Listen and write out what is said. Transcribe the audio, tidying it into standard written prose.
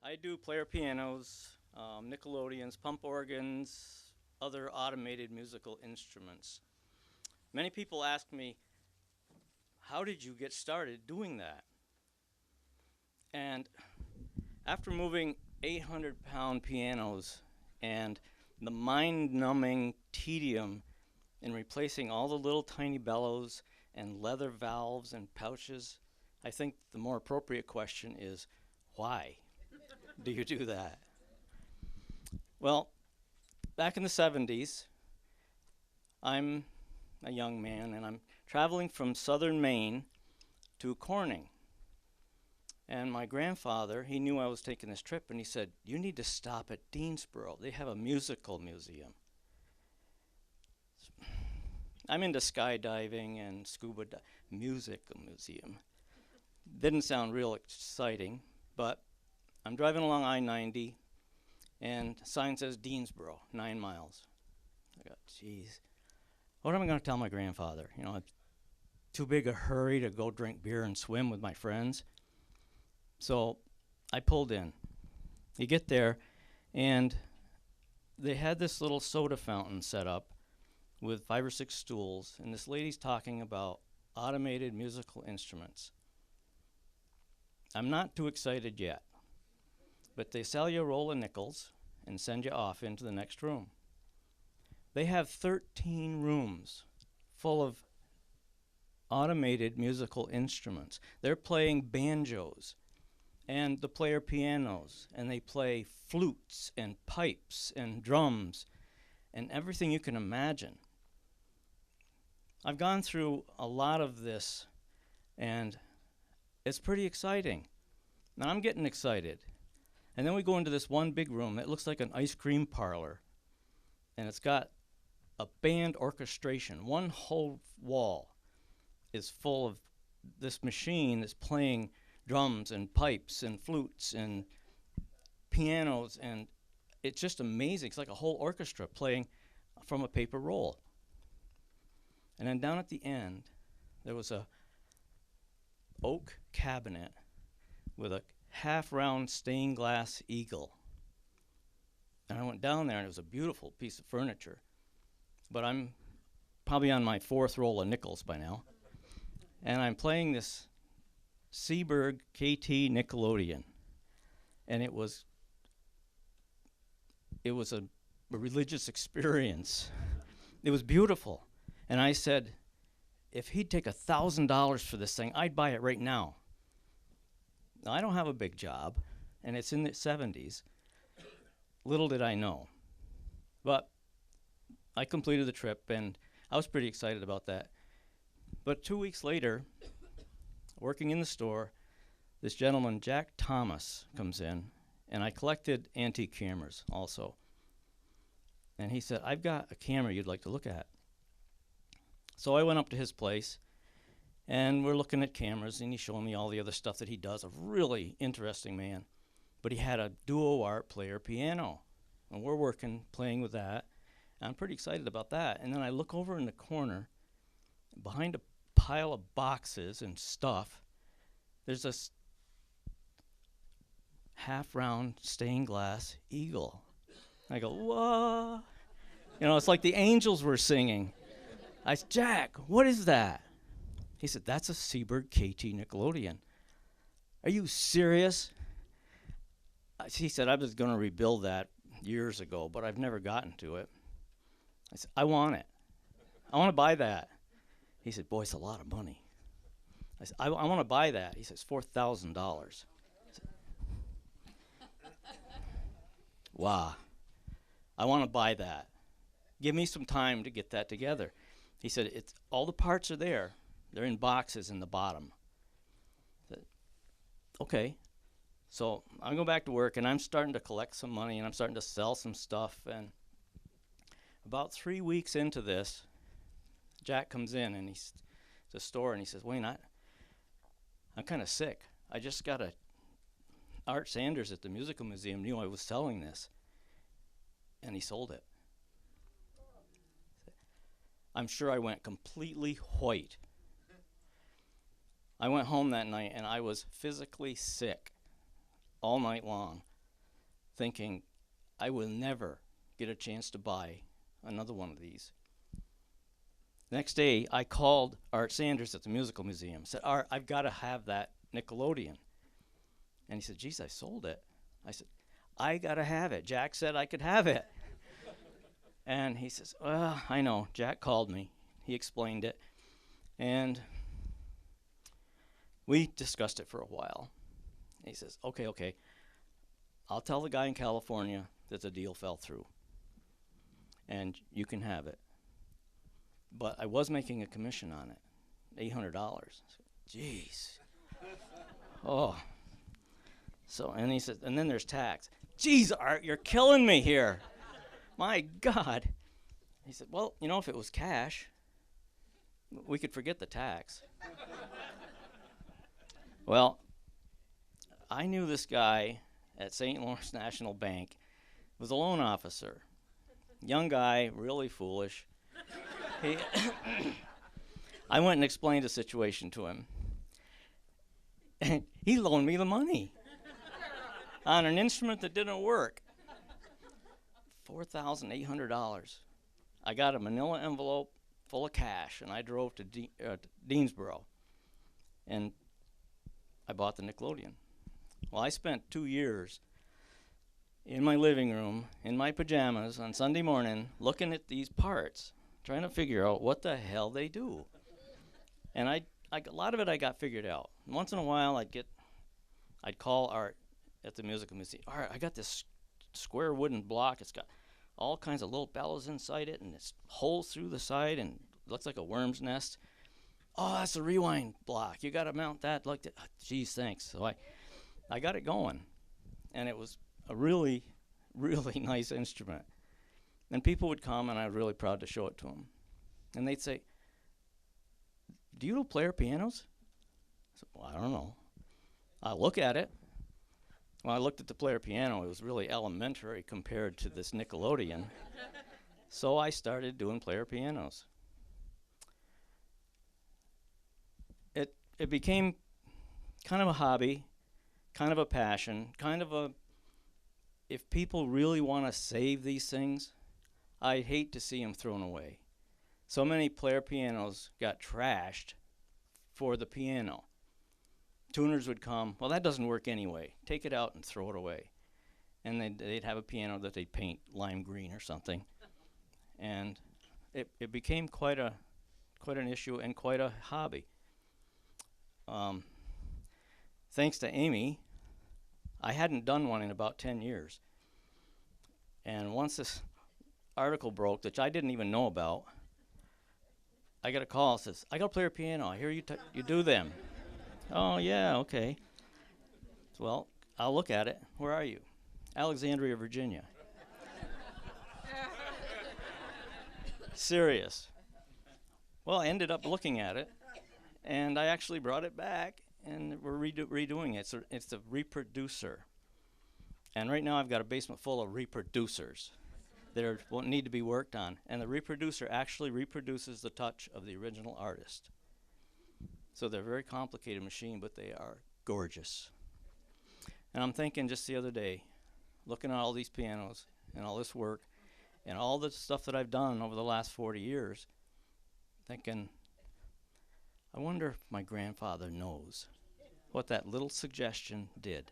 I do player pianos, Nickelodeons, pump organs, other automated musical instruments. Many people ask me, how did you get started doing that? And after moving 800-pound pianos and the mind-numbing tedium in replacing all the little tiny bellows and leather valves and pouches, I think the more appropriate question is, why do you do that? Well, back in the 70s, I'm a young man and I'm traveling from southern Maine to Corning. And my grandfather, he knew I was taking this trip and he said, you need to stop at Deansboro. They have a musical museum. I'm into skydiving and musical museum. Didn't sound real exciting, but I'm driving along I-90 and sign says Deansboro, 9 miles. I go, geez, what am I going to tell my grandfather? You know, it's too big a hurry to go drink beer and swim with my friends. So I pulled in. You get there, and they had this little soda fountain set up with 5 or 6 stools, and this lady's talking about automated musical instruments. I'm not too excited yet, but they sell you a roll of nickels and send you off into the next room. They have 13 rooms full of automated musical instruments. They're playing banjos and the player pianos, and they play flutes and pipes and drums and everything you can imagine. I've gone through a lot of this, and it's pretty exciting. Now I'm getting excited. And then we go into this one big room that looks like an ice cream parlor, and it's got a band orchestration. One whole wall is full of this machine that's playing drums and pipes and flutes and pianos, and it's just amazing. It's like a whole orchestra playing from a paper roll. And then down at the end, there was a oak cabinet with a half-round stained glass eagle. And I went down there, and it was a beautiful piece of furniture. But I'm probably on my 4th roll of nickels by now. And I'm playing this Seeburg KT Nickelodeon. And it was a religious experience. It was beautiful. And I said, if he'd take $1,000 for this thing, I'd buy it right now. Now, I don't have a big job, and it's in the 70s. Little did I know. But I completed the trip, and I was pretty excited about that. But 2 weeks later, working in the store, this gentleman, Jack Thomas, comes in, and I collected antique cameras also. And he said, I've got a camera you'd like to look at. So I went up to his place, and we're looking at cameras, and he's showing me all the other stuff that he does. A really interesting man. But he had a duo art player piano, and we're playing with that. And I'm pretty excited about that. And then I look over in the corner, behind a pile of boxes and stuff, there's this half-round stained glass eagle. I go, whoa. You know, it's like the angels were singing. I said, Jack, what is that? He said, that's a Seeburg KT Nickelodeon. Are you serious? He said, I was going to rebuild that years ago, but I've never gotten to it. I said, I want it. I want to buy that. He said, boy, it's a lot of money. I said, I want to buy that. He says, $4,000. Wow. I want to buy that. Give me some time to get that together. He said, it's all the parts are there. They're in boxes in the bottom. I said, okay. So I'm going back to work, and I'm starting to collect some money, and I'm starting to sell some stuff. And about 3 weeks into this, Jack comes in, and he's at the store, and he says, Wayne, I'm kind of sick. I just got Art Sanders at the Musical Museum knew I was selling this, and he sold it. I'm sure I went completely white. I went home that night, and I was physically sick all night long. thinking I will never get a chance to buy another one of these. Next day, I called Art Sanders at the Musical Museum. Said, Art, I've got to have that Nickelodeon. And he said, geez, I sold it. I said, I got to have it. Jack said I could have it. And he says, well, I know. Jack called me. He explained it. And we discussed it for a while. He says, okay. I'll tell the guy in California that the deal fell through. And you can have it. But I was making a commission on it, $800. Jeez. Oh. So, and he said, and then there's tax. Jeez, Art, you're killing me here. My God. He said, well, you know, if it was cash, we could forget the tax. Well, I knew this guy at St. Lawrence National Bank, was a loan officer. Young guy, really foolish. I went and explained the situation to him. And he loaned me the money on an instrument that didn't work. $4,800. I got a manila envelope full of cash, and I drove to Deansboro. And I bought the Nickelodeon. Well, I spent 2 years in my living room, in my pajamas, on Sunday morning, looking at these parts, trying to figure out what the hell they do. And a lot of it I got figured out. Once in a while, I'd call Art at the Musical Museum. Art, I got this square wooden block. It's got all kinds of little bellows inside it, and it's holes through the side, and it looks like a worm's nest. Oh, that's a rewind block. You got to mount that like that. Oh, geez, thanks. So I got it going, and it was a really, really nice instrument. And people would come, and I was really proud to show it to them. And they'd say, do you know player pianos? I said, well, I don't know. I look at it. When I looked at the player piano, it was really elementary compared to this Nickelodeon. So I started doing player pianos. It became kind of a hobby, kind of a passion, kind of a, if people really want to save these things, I'd hate to see them thrown away. So many player pianos got trashed for the piano. Tuners would come, well, that doesn't work anyway. Take it out and throw it away. And they'd have a piano that they'd paint lime green or something. And it became quite an issue and quite a hobby. Thanks to Amy, I hadn't done one in about 10 years. And once this article broke, which I didn't even know about, I got a call that says, I got to play your piano. I hear you do them. Oh, yeah, okay. Well, I'll look at it. Where are you? Alexandria, Virginia. Serious. Well, I ended up looking at it, and I actually brought it back, and we're redoing it. So it's a reproducer. And right now I've got a basement full of reproducers that need to be worked on. And the reproducer actually reproduces the touch of the original artist. So they're a very complicated machine, but they are gorgeous. And I'm thinking just the other day, looking at all these pianos and all this work and all the stuff that I've done over the last 40 years, thinking, I wonder if my grandfather knows what that little suggestion did.